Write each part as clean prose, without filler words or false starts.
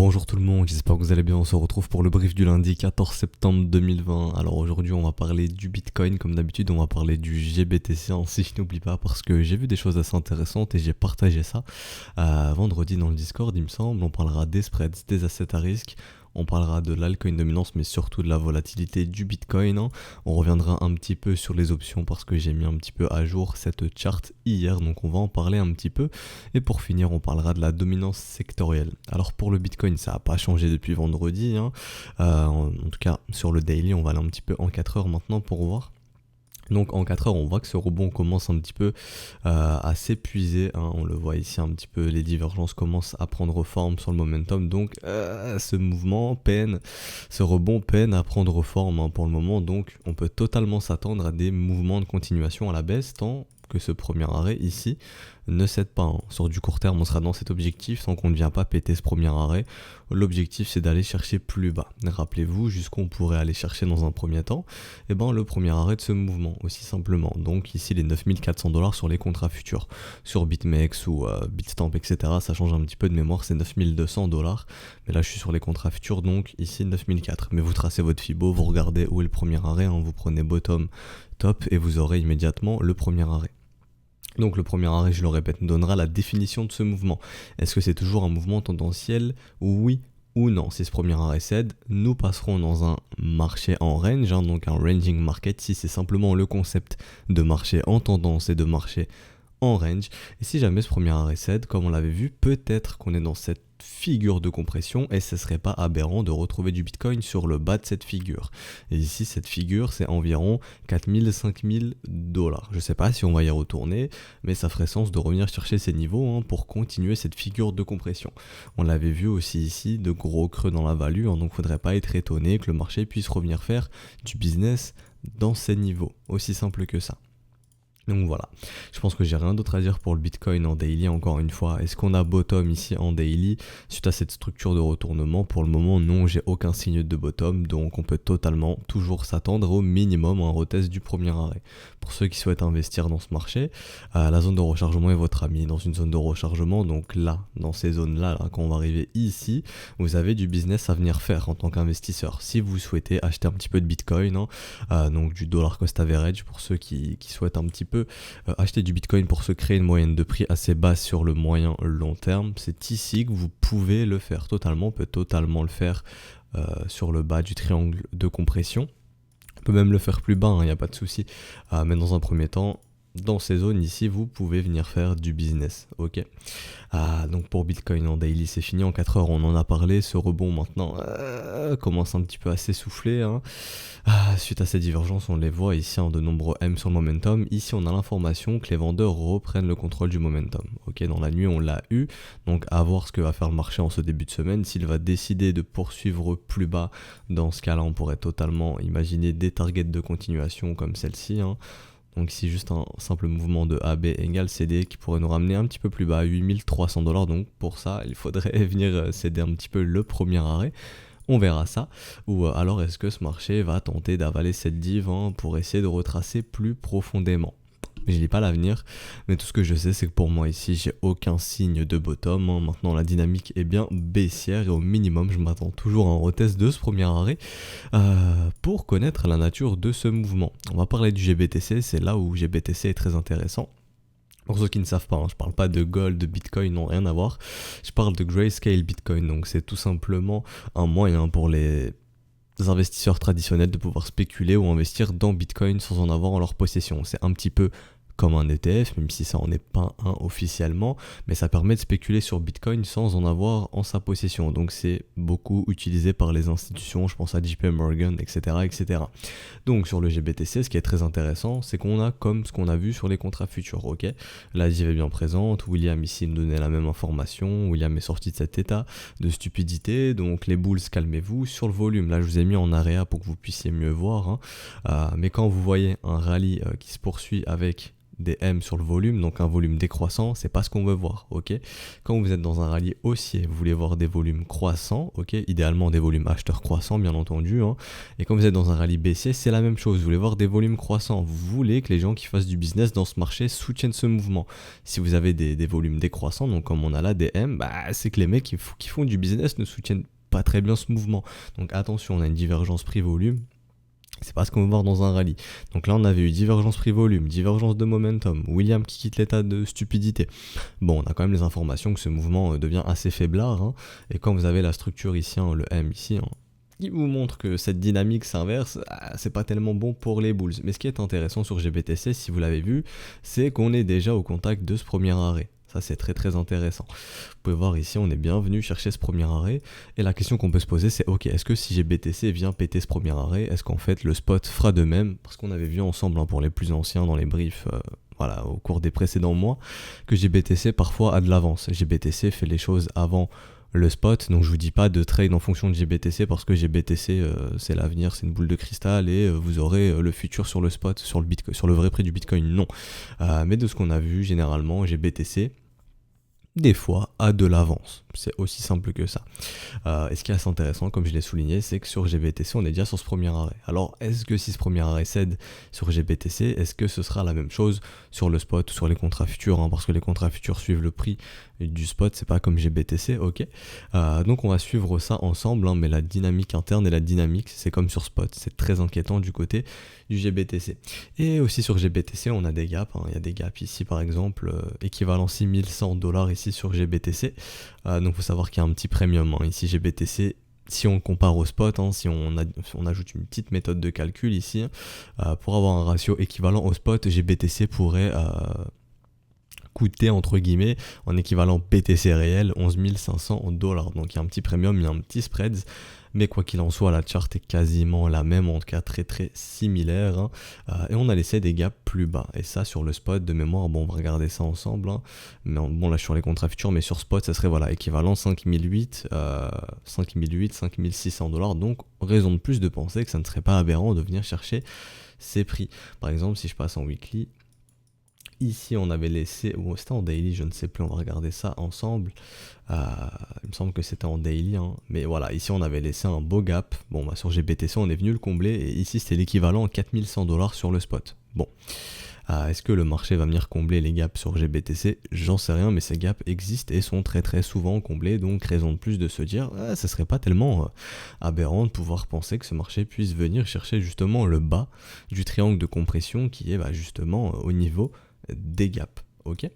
Bonjour tout le monde, j'espère que vous allez bien. On se retrouve pour le brief du lundi 14 septembre 2020. Alors aujourd'hui on va parler du Bitcoin, comme d'habitude on va parler du GBTC ainsi je n'oublie pas parce que j'ai vu des choses assez intéressantes et j'ai partagé ça vendredi dans le Discord il me semble. On parlera des spreads, des assets à risque. On parlera de l'altcoin dominance mais surtout de la volatilité du Bitcoin, hein. On reviendra un petit peu sur les options parce que j'ai mis un petit peu à jour cette charte hier, donc on va en parler un petit peu. Et pour finir, on parlera de la dominance sectorielle. Alors pour le Bitcoin, ça n'a pas changé depuis vendredi, hein. En tout cas, sur le daily, on va aller un petit peu en 4 heures maintenant pour voir. Donc en 4 heures, on voit que ce rebond commence un petit peu à s'épuiser, hein. On le voit ici un petit peu, les divergences commencent à prendre forme sur le momentum. Donc ce mouvement peine, ce rebond peine à prendre forme, hein, pour le moment. Donc on peut totalement s'attendre à des mouvements de continuation à la baisse tant que ce premier arrêt ici ne cède pas, hein. Sur du court terme, on sera dans cet objectif tant qu'on ne vient pas péter ce premier arrêt. L'objectif, c'est d'aller chercher plus bas. Rappelez-vous, jusqu'où on pourrait aller chercher dans un premier temps, et ben le premier arrêt de ce mouvement, aussi simplement. Donc ici, les 9400$ sur les contrats futurs. Sur BitMEX ou Bitstamp, etc., ça change un petit peu de mémoire, c'est 9200$. Mais là, je suis sur les contrats futurs, donc ici 9004. Mais vous tracez votre Fibo, vous regardez où est le premier arrêt, hein, vous prenez bottom, top, et vous aurez immédiatement le premier arrêt. Donc le premier arrêt, je le répète, nous donnera la définition de ce mouvement. Est-ce que c'est toujours un mouvement tendanciel? Oui ou non? Si ce premier arrêt cède, nous passerons dans un marché en range, hein, donc un ranging market, si c'est simplement le concept de marché en tendance et de marché en range. Et si jamais ce premier arrêt cède, comme on l'avait vu, peut-être qu'on est dans cette figure de compression et ce serait pas aberrant de retrouver du Bitcoin sur le bas de cette figure. Et ici, cette figure, c'est environ 4000-5000$. Je sais pas si on va y retourner, mais ça ferait sens de revenir chercher ces niveaux, hein, pour continuer cette figure de compression. On l'avait vu aussi ici, de gros creux dans la value, hein, donc faudrait pas être étonné que le marché puisse revenir faire du business dans ces niveaux. Aussi simple que ça. Donc voilà, je pense que j'ai rien d'autre à dire pour le Bitcoin en daily. Encore une fois, est-ce qu'on a bottom ici en daily suite à cette structure de retournement? Pour le moment non, j'ai aucun signe de bottom, donc on peut totalement toujours s'attendre au minimum à un retest du premier arrêt. Pour ceux qui souhaitent investir dans ce marché, la zone de rechargement est votre ami. Dans une zone de rechargement, donc là, dans ces zones-là, là, quand on va arriver ici, vous avez du business à venir faire en tant qu'investisseur. Si vous souhaitez acheter un petit peu de Bitcoin, hein, donc du dollar cost average pour ceux qui souhaitent un petit peu acheter du Bitcoin pour se créer une moyenne de prix assez basse sur le moyen long terme, c'est ici que vous pouvez le faire totalement. On peut totalement le faire sur le bas du triangle de compression. On peut même le faire plus bas, il n'y a pas de souci. Mais dans un premier temps, dans ces zones ici, vous pouvez venir faire du business, ok. Donc pour Bitcoin en daily, c'est fini. En 4 heures, on en a parlé. Ce rebond maintenant commence un petit peu à s'essouffler, hein. Suite à ces divergences, on les voit ici en de nombreux M sur le momentum. Ici, on a l'information que les vendeurs reprennent le contrôle du momentum. Ok, dans la nuit, on l'a eu. Donc à voir ce que va faire le marché en ce début de semaine. S'il va décider de poursuivre plus bas, dans ce cas-là, on pourrait totalement imaginer des targets de continuation comme celle-ci, hein. Donc ici juste un simple mouvement de AB égale CD qui pourrait nous ramener un petit peu plus bas à 8300$. Donc pour ça, il faudrait venir céder un petit peu le premier arrêt. On verra ça. Ou alors est-ce que ce marché va tenter d'avaler cette div, hein, pour essayer de retracer plus profondément? Je lis pas l'avenir, mais tout ce que je sais, c'est que pour moi ici, j'ai aucun signe de bottom, hein. Maintenant, la dynamique est bien baissière et au minimum, je m'attends toujours à un retest de ce premier arrêt pour connaître la nature de ce mouvement. On va parler du GBTC, c'est là où GBTC est très intéressant. Pour ceux qui ne savent pas, hein, je parle pas de gold, de bitcoin, non, rien à voir. Je parle de grayscale bitcoin, donc c'est tout simplement un moyen pour les investisseurs traditionnels de pouvoir spéculer ou investir dans bitcoin sans en avoir en leur possession. C'est un petit peu comme un ETF, même si ça en est pas un officiellement, mais ça permet de spéculer sur Bitcoin sans en avoir en sa possession. Donc c'est beaucoup utilisé par les institutions, je pense à JP Morgan, etc., etc. Donc sur le GBTC, ce qui est très intéressant, c'est qu'on a comme ce qu'on a vu sur les contrats futurs, ok. La div est bien présente, William ici me donnait la même information, William est sorti de cet état de stupidité, donc les bulls, calmez-vous. Sur le volume, là je vous ai mis en area pour que vous puissiez mieux voir, hein. Mais quand vous voyez un rallye qui se poursuit avec des M sur le volume, donc un volume décroissant, c'est pas ce qu'on veut voir, ok. Quand vous êtes dans un rallye haussier, vous voulez voir des volumes croissants, ok, idéalement des volumes acheteurs croissants, bien entendu, hein. Et quand vous êtes dans un rallye baissier, c'est la même chose, vous voulez voir des volumes croissants, vous voulez que les gens qui fassent du business dans ce marché soutiennent ce mouvement. Si vous avez des volumes décroissants, donc comme on a là des M, c'est que les mecs qui font du business ne soutiennent pas très bien ce mouvement. Donc attention, on a une divergence prix-volume. C'est pas ce qu'on veut voir dans un rallye. Donc là, on avait eu divergence prix-volume, divergence de momentum, William qui quitte l'état de stupidité. Bon, on a quand même les informations que ce mouvement devient assez faiblard, hein. Et quand vous avez la structure ici, hein, le M ici, hein, qui vous montre que cette dynamique s'inverse, c'est pas tellement bon pour les bulls. Mais ce qui est intéressant sur GBTC, si vous l'avez vu, c'est qu'on est déjà au contact de ce premier arrêt. Ça, c'est très très intéressant. Vous pouvez voir ici, on est bien venu chercher ce premier arrêt. Et la question qu'on peut se poser, c'est ok, est-ce que si GBTC vient péter ce premier arrêt, est-ce qu'en fait le spot fera de même? Parce qu'on avait vu ensemble, hein, pour les plus anciens dans les briefs, voilà, au cours des précédents mois, que GBTC parfois a de l'avance. GBTC fait les choses avant le spot, donc je vous dis pas de trade en fonction de GBTC parce que GBTC c'est l'avenir, c'est une boule de cristal et vous aurez le futur sur le spot, sur le Bitcoin, sur le vrai prix du Bitcoin, non. Mais de ce qu'on a vu généralement, GBTC des fois a de l'avance. C'est aussi simple que ça. Et ce qui est assez intéressant, comme je l'ai souligné, c'est que sur GBTC, on est déjà sur ce premier arrêt. Alors, est-ce que si ce premier arrêt cède sur GBTC, est-ce que ce sera la même chose sur le spot ou sur les contrats futurs, hein, parce que les contrats futurs suivent le prix du spot, c'est pas comme GBTC, ok. Donc on va suivre ça ensemble, hein, mais la dynamique interne et la dynamique, c'est comme sur spot. C'est très inquiétant du côté du GBTC. Et aussi sur GBTC, on a des gaps, hein. Il y a des gaps ici, par exemple, équivalent $6100 ici sur GBTC. Donc il faut savoir qu'il y a un petit premium, hein. Ici GBTC, si on compare au spot, hein, si on ajoute une petite méthode de calcul ici, pour avoir un ratio équivalent au spot, GBTC pourrait coûter entre guillemets en équivalent BTC réel $11 500. Donc il y a un petit premium, il y a un petit spread. Mais quoi qu'il en soit, la charte est quasiment la même, en tout cas très très similaire, hein. Et on a laissé des gaps plus bas. Et ça sur le spot de mémoire, bon on va regarder ça ensemble, hein. Mais bon là sur les contrats futurs, mais sur spot ça serait voilà équivalent 5008, 5600$. Donc raison de plus de penser que ça ne serait pas aberrant de venir chercher ces prix. Par exemple si je passe en weekly, ici on avait laissé, ou c'était en daily, je ne sais plus, on va regarder ça ensemble. Il me semble que c'était en daily, hein. Mais voilà, ici on avait laissé un beau gap. Bon sur GBTC on est venu le combler et ici c'était l'équivalent à $4100 sur le spot. Bon, est-ce que le marché va venir combler les gaps sur GBTC? J'en sais rien, mais ces gaps existent et sont très très souvent comblés, donc raison de plus de se dire, ce serait pas tellement aberrant de pouvoir penser que ce marché puisse venir chercher justement le bas du triangle de compression qui est justement au niveau des gaps, ok.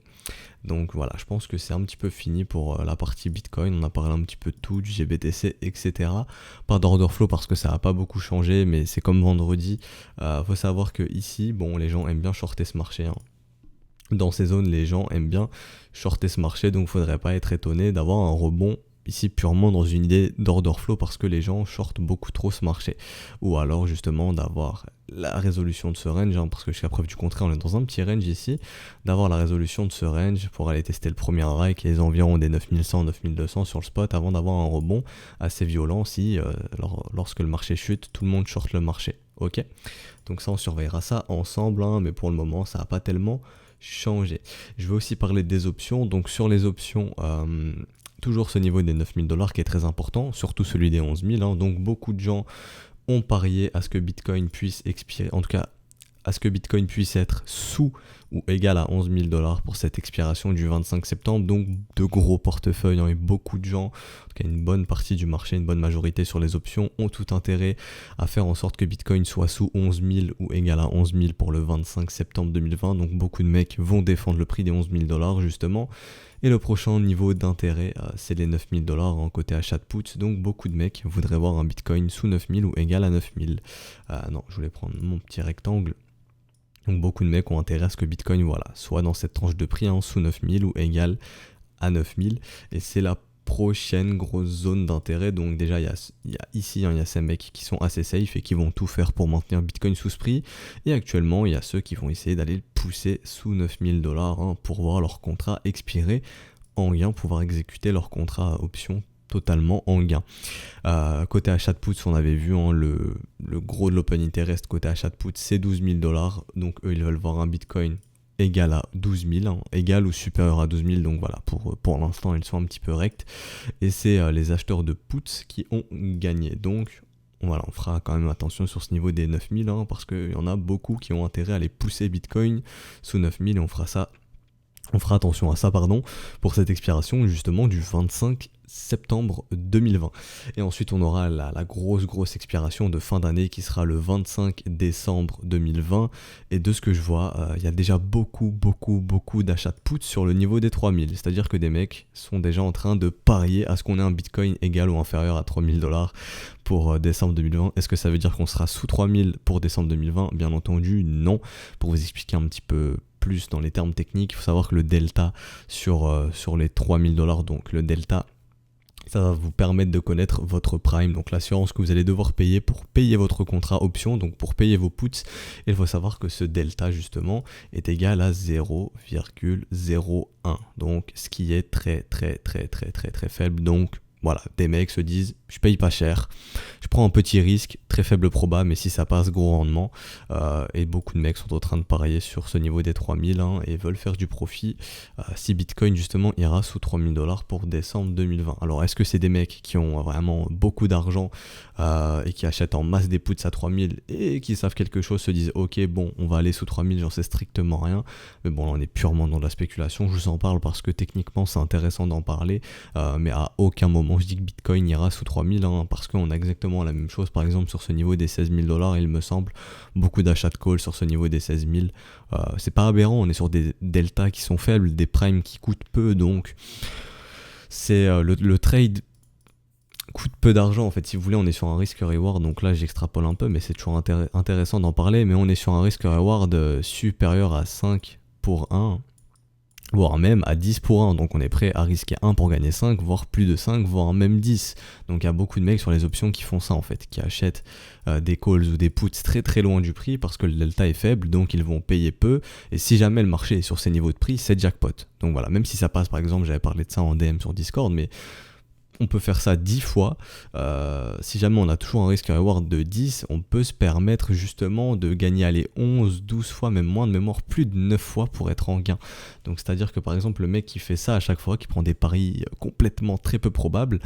Donc voilà, je pense que c'est un petit peu fini pour la partie Bitcoin. On a parlé un petit peu de tout, du GBTC, etc. Pas d'order flow parce que ça n'a pas beaucoup changé, mais c'est comme vendredi. Faut savoir que ici, bon, les gens aiment bien shorter ce marché, hein. Dans ces zones, les gens aiment bien shorter ce marché, donc faudrait pas être étonné d'avoir un rebond ici purement dans une idée d'order flow parce que les gens shortent beaucoup trop ce marché. Ou alors justement d'avoir la résolution de ce range, hein, parce que jusqu'à preuve du contraire on est dans un petit range ici, d'avoir la résolution de ce range pour aller tester le premier arrêt qui est les environs des 9100, 9200 sur le spot avant d'avoir un rebond assez violent si lorsque le marché chute, tout le monde short le marché, ok. Donc ça on surveillera ça ensemble, hein, mais pour le moment ça n'a pas tellement changé. Je vais aussi parler des options, donc sur les options, toujours ce niveau des $9000 qui est très important, surtout celui des 11000, hein. Donc beaucoup de gens ont parié à ce que Bitcoin puisse expirer, en tout cas à ce que Bitcoin puisse être sous ou égal à $11000 pour cette expiration du 25 septembre. Donc de gros portefeuilles, hein, et beaucoup de gens, en tout cas une bonne partie du marché, une bonne majorité sur les options, ont tout intérêt à faire en sorte que Bitcoin soit sous 11 000 ou égal à 11 000 pour le 25 septembre 2020. Donc beaucoup de mecs vont défendre le prix des $11 000 justement. Et le prochain niveau d'intérêt, c'est les $9000 en côté achat de puts. Donc beaucoup de mecs voudraient voir un Bitcoin sous 9000 ou égal à 9000. Non, je voulais prendre mon petit rectangle. Donc beaucoup de mecs ont intérêt à ce que Bitcoin soit dans cette tranche de prix, hein, sous 9000 ou égal à 9000. Et c'est la prochaine grosse zone d'intérêt. Donc déjà il y a ici, hein, il y a ces mecs qui sont assez safe et qui vont tout faire pour maintenir Bitcoin sous ce prix. Et actuellement il y a ceux qui vont essayer d'aller le pousser sous $9000, hein, pour voir leur contrat expirer en gain, pouvoir exécuter leur contrat option totalement en gain. Côté achat de puts, on avait vu, hein, le gros de l'open interest côté achat de puts, c'est $12 000. Donc eux ils veulent voir un Bitcoin égale à 12 000, hein, égale ou supérieure à 12 000, donc voilà, pour l'instant ils sont un petit peu rects, et c'est les acheteurs de puts qui ont gagné, donc voilà, on fera quand même attention sur ce niveau des 9 000, hein, parce qu'il y en a beaucoup qui ont intérêt à aller pousser Bitcoin sous 9 000, et on fera attention à ça, pour cette expiration justement du 25 septembre 2020. Et ensuite on aura la grosse expiration de fin d'année qui sera le 25 décembre 2020. Et de ce que je vois, il y a déjà beaucoup d'achats de puts sur le niveau des 3000. C'est-à-dire que des mecs sont déjà en train de parier à ce qu'on ait un Bitcoin égal ou inférieur à 3000 $ pour décembre 2020. Est-ce que ça veut dire qu'on sera sous 3000 pour décembre 2020 ? Bien entendu, non. Pour vous expliquer un petit peu plus dans les termes techniques, il faut savoir que le delta sur les 3000 $, donc le delta, ça va vous permettre de connaître votre prime, donc l'assurance que vous allez devoir payer pour payer votre contrat option, donc pour payer vos puts. Et il faut savoir que ce delta justement est égal à 0,01, donc ce qui est très faible. Donc voilà, des mecs se disent je paye pas cher, je prends un petit risque, très faible proba, mais si ça passe, gros rendement. Et beaucoup de mecs sont en train de parier sur ce niveau des 3000, hein, et veulent faire du profit si Bitcoin justement ira sous 3000 $ pour décembre 2020. Alors est-ce que c'est des mecs qui ont vraiment beaucoup d'argent et qui achètent en masse des puts à 3000 et qui savent quelque chose, se disent ok bon on va aller sous 3000, j'en sais strictement rien, mais bon là on est purement dans de la spéculation. Je vous en parle parce que techniquement c'est intéressant d'en parler, mais à aucun moment je dis que Bitcoin ira sous 3000, hein, parce qu'on a exactement la même chose par exemple sur ce niveau des 16 000 $, il me semble, beaucoup d'achats de call sur ce niveau des 16 000, c'est pas aberrant, on est sur des deltas qui sont faibles, des primes qui coûtent peu, donc c'est le trade coûte peu d'argent en fait, si vous voulez. On est sur un risk reward, donc là j'extrapole un peu mais c'est toujours intéressant d'en parler, mais on est sur un risk reward supérieur à 5 pour 1, voire même à 10 pour 1, donc on est prêt à risquer 1 pour gagner 5, voire plus de 5, voire même 10. Donc il y a beaucoup de mecs sur les options qui font ça en fait, qui achètent des calls ou des puts très loin du prix parce que le delta est faible, donc ils vont payer peu, et si jamais le marché est sur ces niveaux de prix, c'est jackpot. Donc voilà, même si ça passe, par exemple, j'avais parlé de ça en DM sur Discord, mais on peut faire ça 10 fois, si jamais on a toujours un risk reward de 10, on peut se permettre justement de gagner aller 11, 12 fois, même moins de mémoire, plus de 9 fois pour être en gain. Donc c'est à dire que par exemple le mec qui fait ça à chaque fois, qui prend des paris complètement très peu probables,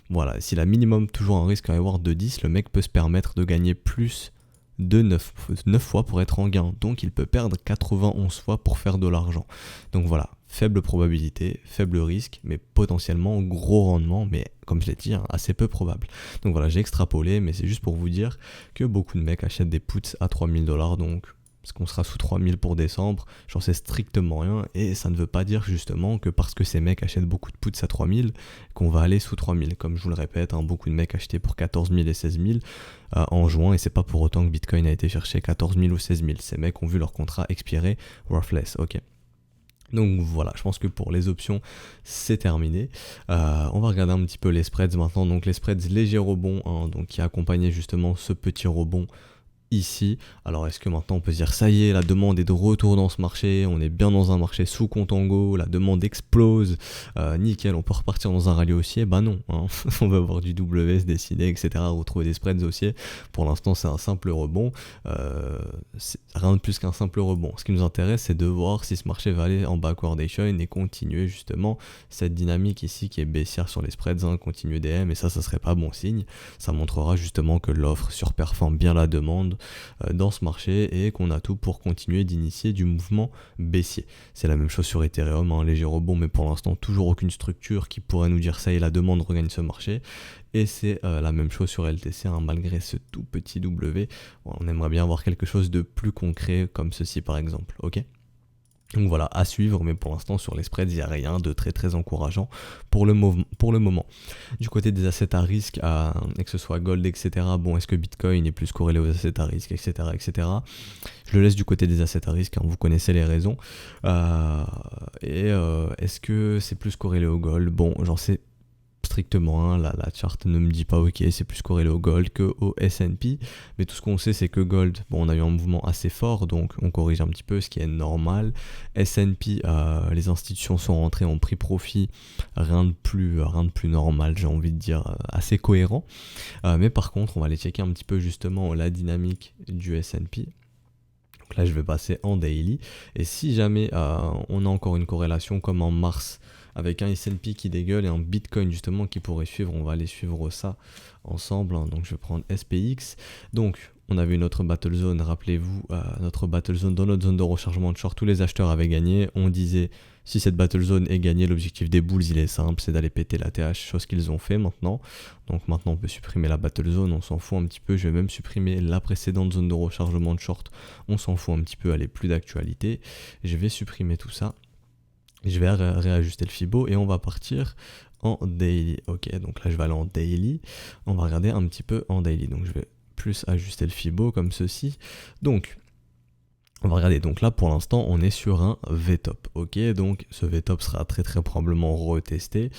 voilà, s'il a minimum toujours un risk reward de 10, le mec peut se permettre de gagner plus de 9 fois pour être en gain, donc il peut perdre 91 fois pour faire de l'argent. Donc voilà, faible probabilité, faible risque, mais potentiellement gros rendement, mais comme je l'ai dit, assez peu probable. Donc voilà, j'ai extrapolé, mais c'est juste pour vous dire que beaucoup de mecs achètent des puts à 3000 $, donc parce qu'on sera sous 3000 pour décembre, j'en sais strictement rien, et ça ne veut pas dire justement que parce que ces mecs achètent beaucoup de puts à 3000, qu'on va aller sous 3000. Comme je vous le répète, beaucoup de mecs achetaient pour 14 000 et 16 000 en juin, et c'est pas pour autant que Bitcoin a été chercher 14 000 ou 16 000. Ces mecs ont vu leur contrat expirer worthless, ok. Donc voilà, je pense que pour les options, c'est terminé. On va regarder un petit peu les spreads maintenant. Donc les spreads léger rebond, donc qui accompagnaient justement ce petit rebond ici. Alors est-ce que maintenant on peut se dire ça y est, la demande est de retour dans ce marché, on est bien dans un marché sous Contango, la demande explose, nickel, on peut repartir dans un rallye haussier? Bah non, hein. On va avoir du WS se dessiner, etc., retrouver des spreads haussiers. Pour l'instant c'est un simple rebond, c'est rien de plus qu'un simple rebond. Ce qui nous intéresse, c'est de voir si ce marché va aller en backwardation et continuer justement cette dynamique ici qui est baissière sur les spreads, continuer DM, et ça serait pas bon signe. Ça montrera justement que l'offre surperforme bien la demande dans ce marché et qu'on a tout pour continuer d'initier du mouvement baissier. C'est la même chose sur Ethereum, un léger rebond, mais pour l'instant toujours aucune structure qui pourrait nous dire ça et la demande regagne ce marché. Et c'est la même chose sur LTC, malgré ce tout petit W. On aimerait bien avoir quelque chose de plus concret comme ceci par exemple, ok ? Donc voilà, à suivre, mais pour l'instant sur les spreads, il n'y a rien de très encourageant pour le moment. Du côté des assets à risque, et que ce soit gold, etc., bon, est-ce que Bitcoin est plus corrélé aux assets à risque, etc., etc. Je le laisse du côté des assets à risque, vous connaissez les raisons. Est-ce que c'est plus corrélé au gold? Bon, j'en sais strictement, la charte ne me dit pas ok, c'est plus corrélé au gold que au S&P, mais tout ce qu'on sait c'est que gold, bon, on a eu un mouvement assez fort, donc on corrige un petit peu, ce qui est normal. S&P, les institutions sont rentrées en pris profit, rien de plus normal, j'ai envie de dire, assez cohérent, mais par contre on va aller checker un petit peu justement la dynamique du S&P. Là, je vais passer en daily. Et si jamais on a encore une corrélation comme en mars, avec un S&P qui dégueule et un Bitcoin justement qui pourrait suivre, on va aller suivre ça ensemble. Donc, je vais prendre SPX. Donc, on avait une autre battle zone. Rappelez-vous, notre battle zone, dans notre zone de rechargement de short, tous les acheteurs avaient gagné. On disait, si cette battle zone est gagnée, l'objectif des bulls, il est simple, c'est d'aller péter la TH, chose qu'ils ont fait maintenant. Donc maintenant, on peut supprimer la battle zone, on s'en fout un petit peu. Je vais même supprimer la précédente zone de rechargement de short, on s'en fout un petit peu, elle est plus d'actualité. Je vais supprimer tout ça. Je vais réajuster le Fibo et on va partir en daily. Ok, donc là, je vais aller en daily. On va regarder un petit peu en daily. Donc je vais plus ajuster le Fibo comme ceci. Donc, on va regarder, donc là pour l'instant on est sur un VTOP, ok, donc ce VTOP sera très probablement retesté,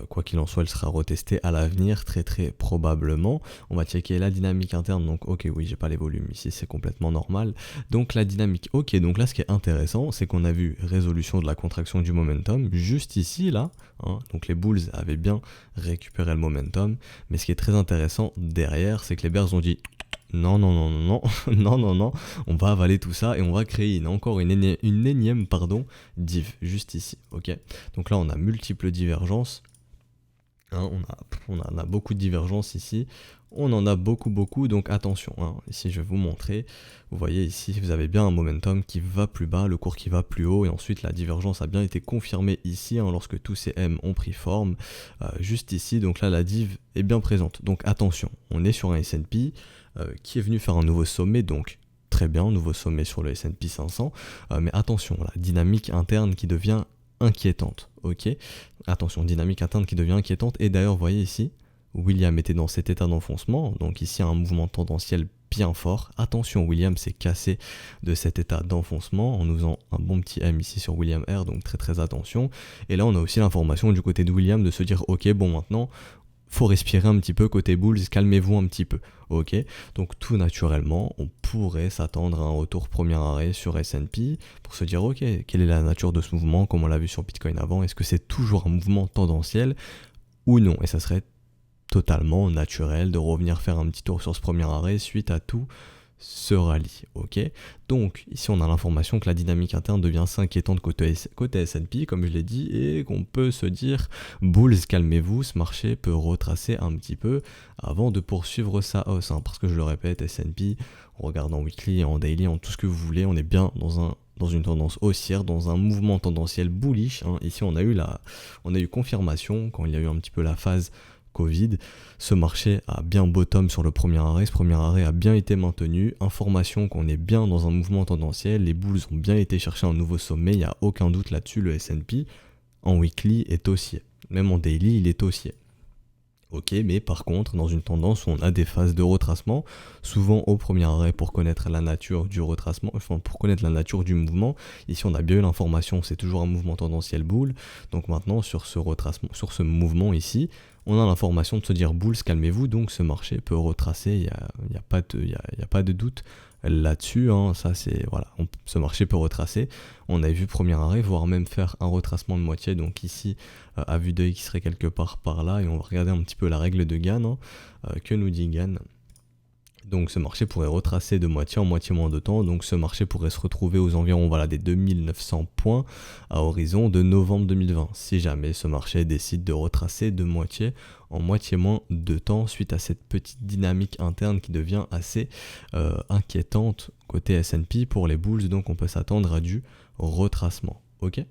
quoi qu'il en soit il sera retesté à l'avenir très probablement. On va checker la dynamique interne, donc ok oui j'ai pas les volumes ici, c'est complètement normal, donc la dynamique, ok, donc là ce qui est intéressant c'est qu'on a vu résolution de la contraction du momentum juste ici là, hein, donc les bulls avaient bien récupéré le momentum, mais ce qui est très intéressant derrière c'est que les bears ont dit non, on va avaler tout ça et on va créer encore une énième div juste ici, ok. Donc là on a multiples divergences, hein, on a beaucoup de divergences ici, on en a beaucoup, donc attention, hein. Ici je vais vous montrer, vous voyez ici vous avez bien un momentum qui va plus bas, le cours qui va plus haut et ensuite la divergence a bien été confirmée ici, hein, lorsque tous ces M ont pris forme, juste ici, donc là la div est bien présente, donc attention, on est sur un S&P qui est venu faire un nouveau sommet, donc très bien, nouveau sommet sur le S&P 500, mais attention, la dynamique interne qui devient inquiétante, ok. Attention, dynamique interne qui devient inquiétante, et d'ailleurs, vous voyez ici, William était dans cet état d'enfoncement, donc ici un mouvement tendanciel bien fort. Attention, William s'est cassé de cet état d'enfoncement en nous faisant un bon petit M ici sur William R, donc très attention. Et là, on a aussi l'information du côté de William de se dire, ok, bon maintenant, faut respirer un petit peu côté bulls, calmez-vous un petit peu, ok. Donc tout naturellement, on pourrait s'attendre à un retour premier arrêt sur S&P pour se dire ok, quelle est la nature de ce mouvement, comme on l'a vu sur Bitcoin avant, est-ce que c'est toujours un mouvement tendanciel ou non, et ça serait totalement naturel de revenir faire un petit tour sur ce premier arrêt suite à tout ce rallye, ok. Donc ici on a l'information que la dynamique interne devient assez inquiétante côté S&P comme je l'ai dit, et qu'on peut se dire bulls calmez-vous, ce marché peut retracer un petit peu avant de poursuivre sa hausse, hein, parce que je le répète, S&P, on regarde en weekly, en daily, en tout ce que vous voulez, on est bien dans une tendance haussière, dans un mouvement tendanciel bullish, hein. Ici on a eu confirmation quand il y a eu un petit peu la phase Covid, ce marché a bien bottom sur le premier arrêt, ce premier arrêt a bien été maintenu, information qu'on est bien dans un mouvement tendanciel, les bulls ont bien été chercher un nouveau sommet, il n'y a aucun doute là-dessus, le S&P en weekly est haussier, même en daily il est haussier. Ok, mais par contre, dans une tendance où on a des phases de retracement, souvent au premier arrêt pour connaître la nature du retracement, enfin pour connaître la nature du mouvement, ici on a bien eu l'information, c'est toujours un mouvement tendanciel bull, donc maintenant sur ce retracement, sur ce mouvement ici, on a l'information de se dire bulls, calmez-vous, donc ce marché peut retracer, il n'y a pas de doute là-dessus, hein, ça c'est, voilà, ce marché peut retracer, on a vu premier arrêt, voire même faire un retracement de moitié, donc ici, à vue d'œil qui serait quelque part par là, et on va regarder un petit peu la règle de Gann, hein, que nous dit Gann. Donc ce marché pourrait retracer de moitié en moitié moins de temps, donc ce marché pourrait se retrouver aux environs des 2900 points à horizon de novembre 2020, si jamais ce marché décide de retracer de moitié en moitié moins de temps suite à cette petite dynamique interne qui devient assez inquiétante côté S&P pour les bulls, donc on peut s'attendre à du retracement, ok.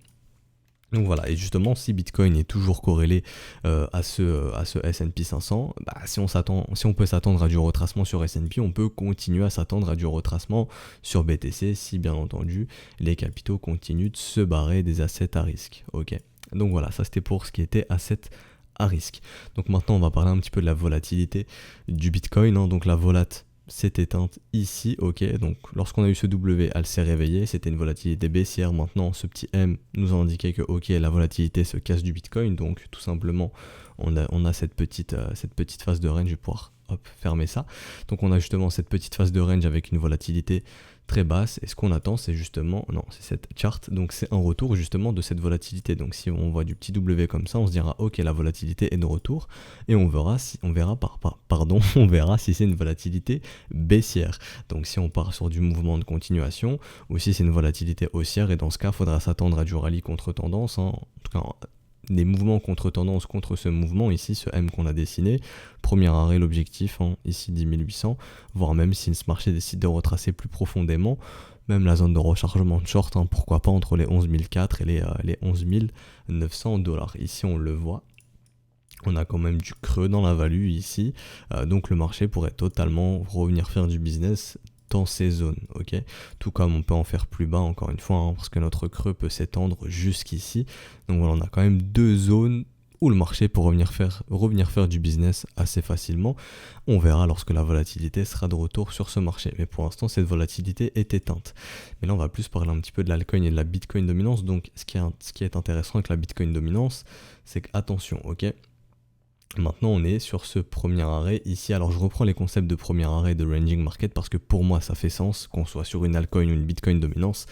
Donc voilà, et justement, si Bitcoin est toujours corrélé à ce S&P 500, si on peut s'attendre à du retracement sur S&P, on peut continuer à s'attendre à du retracement sur BTC si bien entendu les capitaux continuent de se barrer des assets à risque. Ok. Donc voilà, ça c'était pour ce qui était assets à risque. Donc maintenant on va parler un petit peu de la volatilité du Bitcoin, hein. Donc la volate s'est éteinte ici, ok, donc lorsqu'on a eu ce W, elle s'est réveillée, c'était une volatilité baissière, maintenant ce petit M nous a indiqué que ok, la volatilité se casse du Bitcoin, donc tout simplement on a cette petite phase de range, je vais pouvoir hop, fermer ça. Donc on a justement cette petite phase de range avec une volatilité très basse, et ce qu'on attend c'est justement, non c'est cette charte, donc c'est un retour justement de cette volatilité. Donc si on voit du petit W comme ça, on se dira ok, la volatilité est de retour, et on verra si c'est une volatilité baissière. Donc si on part sur du mouvement de continuation, ou si c'est une volatilité haussière, et dans ce cas il faudra s'attendre à du rallye contre tendance, en tout cas des mouvements contre tendance contre ce mouvement ici, ce M qu'on a dessiné. Premier arrêt, l'objectif, ici 10 800, voire même si ce marché décide de retracer plus profondément, même la zone de rechargement de short, pourquoi pas entre les 11 400 et les 11 900 $. Ici on le voit, on a quand même du creux dans la value ici, donc le marché pourrait totalement revenir faire du business dans ces zones, ok. Tout comme on peut en faire plus bas encore une fois, parce que notre creux peut s'étendre jusqu'ici. Donc voilà, on a quand même deux zones où le marché peut revenir faire du business assez facilement. On verra lorsque la volatilité sera de retour sur ce marché. Mais pour l'instant, cette volatilité est éteinte. Mais là, on va plus parler un petit peu de l'altcoin et de la Bitcoin dominance. Donc, ce qui est intéressant avec la Bitcoin dominance, c'est que, attention, ok. Maintenant, on est sur ce premier arrêt ici. Alors, je reprends les concepts de premier arrêt de ranging market parce que pour moi, ça fait sens, qu'on soit sur une altcoin ou une Bitcoin dominance,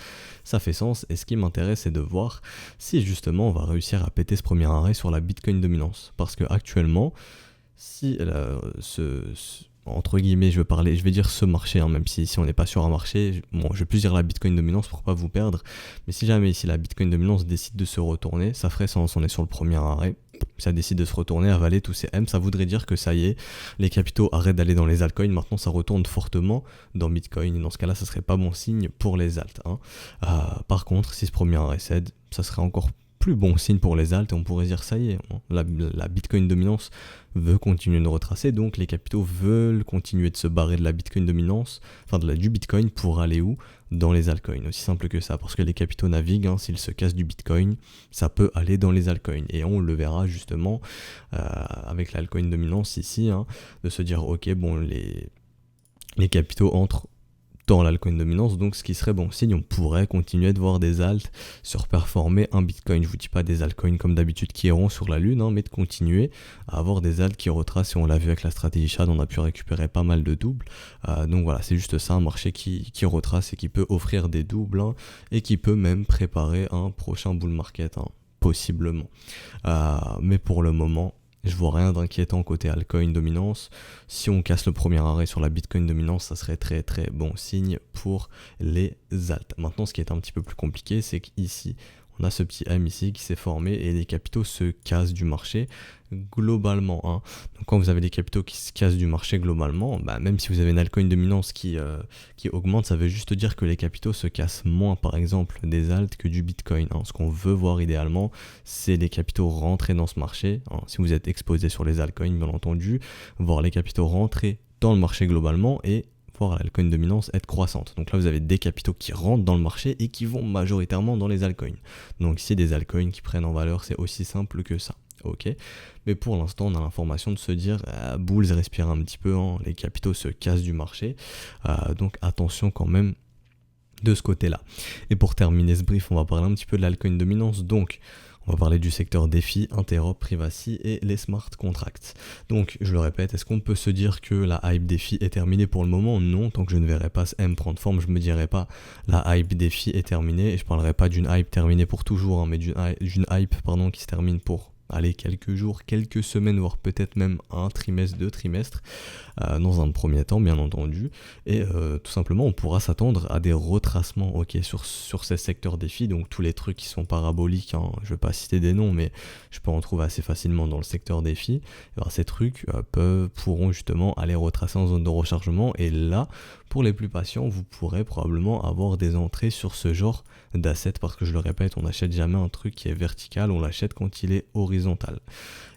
ça fait sens. Et ce qui m'intéresse, c'est de voir si justement on va réussir à péter ce premier arrêt sur la Bitcoin dominance. Parce que actuellement, si entre guillemets, je vais dire ce marché, même si on n'est pas sur un marché, bon, je vais plus dire la Bitcoin dominance pour pas vous perdre, mais si jamais ici la Bitcoin dominance décide de se retourner, ça ferait sens, on est sur le premier arrêt, ça décide de se retourner, avaler tous ces M, ça voudrait dire que ça y est, les capitaux arrêtent d'aller dans les altcoins, maintenant ça retourne fortement dans Bitcoin, et dans ce cas-là, ça serait pas bon signe pour les alts. Par contre, si ce premier arrêt cède, ça serait encore plus bon signe pour les alts, et on pourrait dire ça y est, la Bitcoin dominance veut continuer de retracer, donc les capitaux veulent continuer de se barrer de la Bitcoin dominance, du Bitcoin pour aller où? Dans les altcoins, aussi simple que ça, parce que les capitaux naviguent, s'ils se cassent du Bitcoin, ça peut aller dans les altcoins, et on le verra justement avec l'altcoin dominance ici, de se dire ok, bon, les capitaux entrent dans l'altcoin dominance, donc ce qui serait bon signe, on pourrait continuer de voir des alts surperformer un Bitcoin. Je vous dis pas des altcoins comme d'habitude qui iront sur la lune, mais de continuer à avoir des alts qui retracent, et on l'a vu avec la stratégie SHAD, on a pu récupérer pas mal de doubles, donc voilà, c'est juste ça, un marché qui retrace et qui peut offrir des doubles, et qui peut même préparer un prochain bull market, possiblement, mais pour le moment, je vois rien d'inquiétant côté altcoin dominance. Si on casse le premier arrêt sur la Bitcoin dominance, ça serait très très bon signe pour les alts. Maintenant, ce qui est un petit peu plus compliqué, c'est qu'ici, on a ce petit M ici qui s'est formé et les capitaux se cassent du marché globalement. Donc quand vous avez des capitaux qui se cassent du marché globalement, même si vous avez une altcoin dominance qui augmente, ça veut juste dire que les capitaux se cassent moins par exemple des alts que du Bitcoin. Ce qu'on veut voir idéalement, c'est les capitaux rentrer dans ce marché. Si vous êtes exposé sur les altcoins, bien entendu, voir les capitaux rentrer dans le marché globalement et voir l'altcoin dominance être croissante. Donc là, vous avez des capitaux qui rentrent dans le marché et qui vont majoritairement dans les altcoins. Donc si des altcoins qui prennent en valeur, c'est aussi simple que ça. Ok, mais pour l'instant, on a l'information de se dire Bulls respire un petit peu, les capitaux se cassent du marché. Donc attention quand même de ce côté-là. Et pour terminer ce brief, on va parler un petit peu de l'altcoin dominance. Donc on va parler du secteur DeFi, Interop, Privacy et les smart contracts. Donc, je le répète, est-ce qu'on peut se dire que la hype DeFi est terminée pour le moment? Non, tant que je ne verrai pas ce M prendre forme, je me dirai pas la hype DeFi est terminée. Et je parlerai pas d'une hype terminée pour toujours, mais d'une hype qui se termine pour quelques jours, quelques semaines, voire peut-être même un trimestre, 2 trimestres, dans un premier temps bien entendu, et tout simplement on pourra s'attendre à des retracements sur ces secteurs défis, donc tous les trucs qui sont paraboliques, je vais pas citer des noms, mais je peux en trouver assez facilement dans le secteur défi, ces trucs pourront justement aller retracer en zone de rechargement, et là, pour les plus patients, vous pourrez probablement avoir des entrées sur ce genre d'assets, parce que je le répète, on n'achète jamais un truc qui est vertical, on l'achète quand il est horizontal.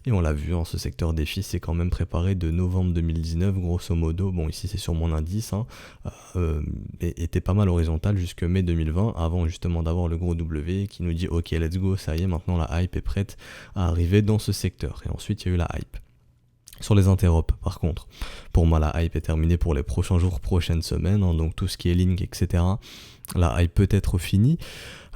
Et on l'a vu, ce secteur défi c'est quand même préparé de novembre 2019, grosso modo, bon ici c'est sur mon indice, était pas mal horizontal jusque mai 2020, avant justement d'avoir le gros W qui nous dit ok let's go, ça y est, maintenant la hype est prête à arriver dans ce secteur, et ensuite il y a eu la hype. Sur les interop, par contre, pour moi la hype est terminée pour les prochains jours, prochaines semaines, donc tout ce qui est Link, etc. La hype peut être finie,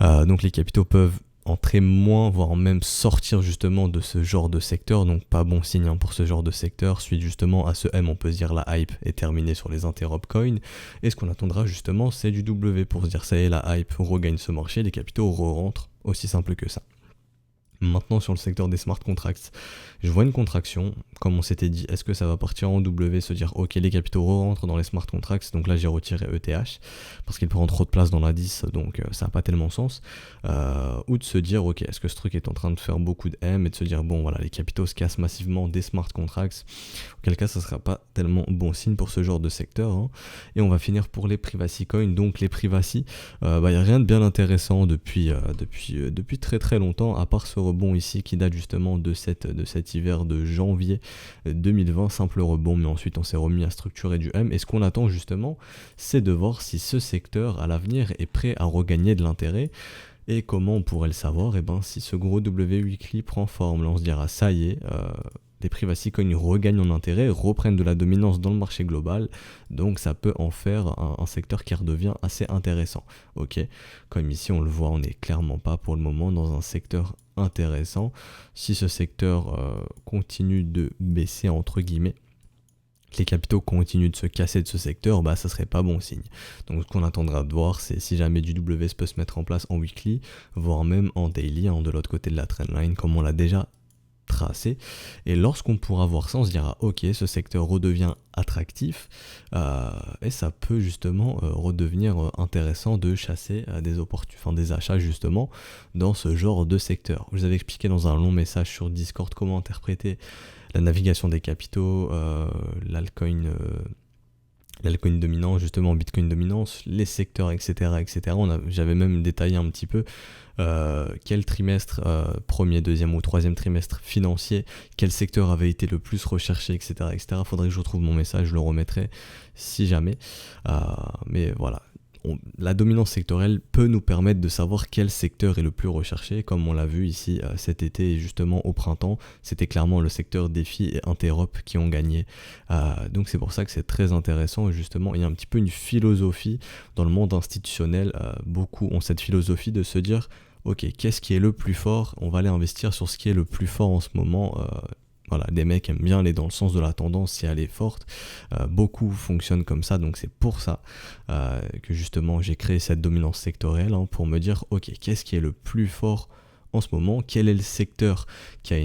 donc les capitaux peuvent entrer moins, voire même sortir justement de ce genre de secteur, donc pas bon signe hein, pour ce genre de secteur. Suite justement à ce M, on peut se dire la hype est terminée sur les interop coins, et ce qu'on attendra justement c'est du W pour se dire ça y est, la hype regagne ce marché, les capitaux re-rentrent, aussi simple que ça. Maintenant sur le secteur des smart contracts, je vois une contraction, comme on s'était dit, est-ce que ça va partir en W, se dire ok les capitaux rentrent dans les smart contracts, donc là j'ai retiré ETH, parce qu'il prend trop de place dans l'indice, donc ça n'a pas tellement sens, ou de se dire ok est-ce que ce truc est en train de faire beaucoup de M, et de se dire bon voilà les capitaux se cassent massivement des smart contracts, auquel cas ça ne sera pas tellement bon signe pour ce genre de secteur, hein. Et on va finir pour les privacy coins, donc les privacy, il n'y a rien de bien intéressant depuis très très longtemps, à part ce rebond ici qui date justement de cet hiver de janvier 2020, simple rebond, mais ensuite on s'est remis à structurer du M, et ce qu'on attend justement c'est de voir si ce secteur à l'avenir est prêt à regagner de l'intérêt. Et comment on pourrait le savoir? Et ben si ce gros W weekly prend forme, là on se dira ça y est, les privacy coins regagnent en intérêt, reprennent de la dominance dans le marché global, donc ça peut en faire un secteur qui redevient assez intéressant. Ok, comme ici on le voit, on n'est clairement pas pour le moment dans un secteur intéressant. Si ce secteur continue de baisser entre guillemets, les capitaux continuent de se casser de ce secteur, bah ça serait pas bon signe. Donc ce qu'on attendra de voir, c'est si jamais du WS peut se mettre en place en weekly, voire même en daily, hein, de l'autre côté de la trendline, comme on l'a déjà tracé. Et lorsqu'on pourra voir ça, on se dira ok, ce secteur redevient attractif, et ça peut justement redevenir intéressant de chasser des achats justement dans ce genre de secteur. Je vous avais expliqué dans un long message sur Discord comment interpréter la navigation des capitaux, l'altcoin dominant, justement Bitcoin dominance, les secteurs, etc. etc. J'avais même détaillé un petit peu quel trimestre, premier, deuxième ou troisième trimestre financier, quel secteur avait été le plus recherché, etc. etc. Faudrait que je retrouve mon message, je le remettrai si jamais. Mais voilà. La dominance sectorielle peut nous permettre de savoir quel secteur est le plus recherché, comme on l'a vu ici cet été et justement au printemps, c'était clairement le secteur défi et interop qui ont gagné. Donc c'est pour ça que c'est très intéressant, et justement il y a un petit peu une philosophie dans le monde institutionnel, beaucoup ont cette philosophie de se dire ok, qu'est-ce qui est le plus fort, on va aller investir sur ce qui est le plus fort en ce moment. Voilà, des mecs aiment bien aller dans le sens de la tendance si elle est forte, beaucoup fonctionnent comme ça, donc c'est pour ça que justement j'ai créé cette dominance sectorielle, hein, pour me dire ok, qu'est-ce qui est le plus fort en ce moment, quel est le secteur qui a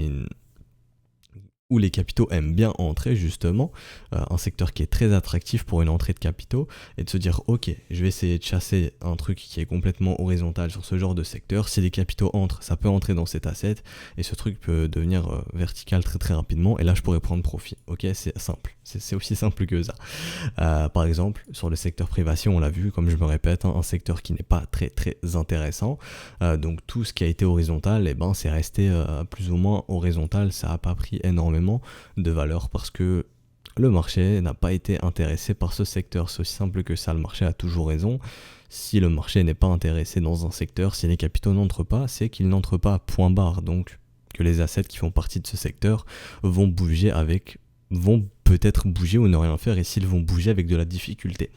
où les capitaux aiment bien entrer justement, un secteur qui est très attractif pour une entrée de capitaux, et de se dire ok, je vais essayer de chasser un truc qui est complètement horizontal sur ce genre de secteur, si les capitaux entrent, ça peut entrer dans cet asset, et ce truc peut devenir vertical très très rapidement, et là je pourrais prendre profit. Ok, c'est simple, c'est aussi simple que ça. Par exemple, sur le secteur privation, on l'a vu, comme je me répète, hein, un secteur qui n'est pas très très intéressant, donc tout ce qui a été horizontal, c'est resté plus ou moins horizontal, ça n'a pas pris énormément de valeur parce que le marché n'a pas été intéressé par ce secteur. C'est aussi simple que ça, le marché a toujours raison. Si le marché n'est pas intéressé dans un secteur, si les capitaux n'entrent pas, c'est qu'ils n'entrent pas, point barre. Donc que les assets qui font partie de ce secteur vont peut-être bouger ou ne rien faire, et s'ils vont bouger avec de la difficulté.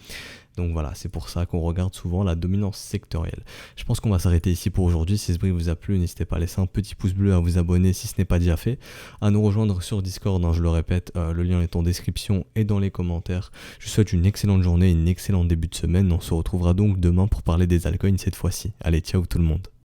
Donc voilà, c'est pour ça qu'on regarde souvent la dominance sectorielle. Je pense qu'on va s'arrêter ici pour aujourd'hui. Si ce brief vous a plu, n'hésitez pas à laisser un petit pouce bleu, à vous abonner si ce n'est pas déjà fait, à nous rejoindre sur Discord, hein, je le répète, le lien est en description et dans les commentaires. Je vous souhaite une excellente journée, une excellente début de semaine. On se retrouvera donc demain pour parler des altcoins cette fois-ci. Allez, ciao tout le monde.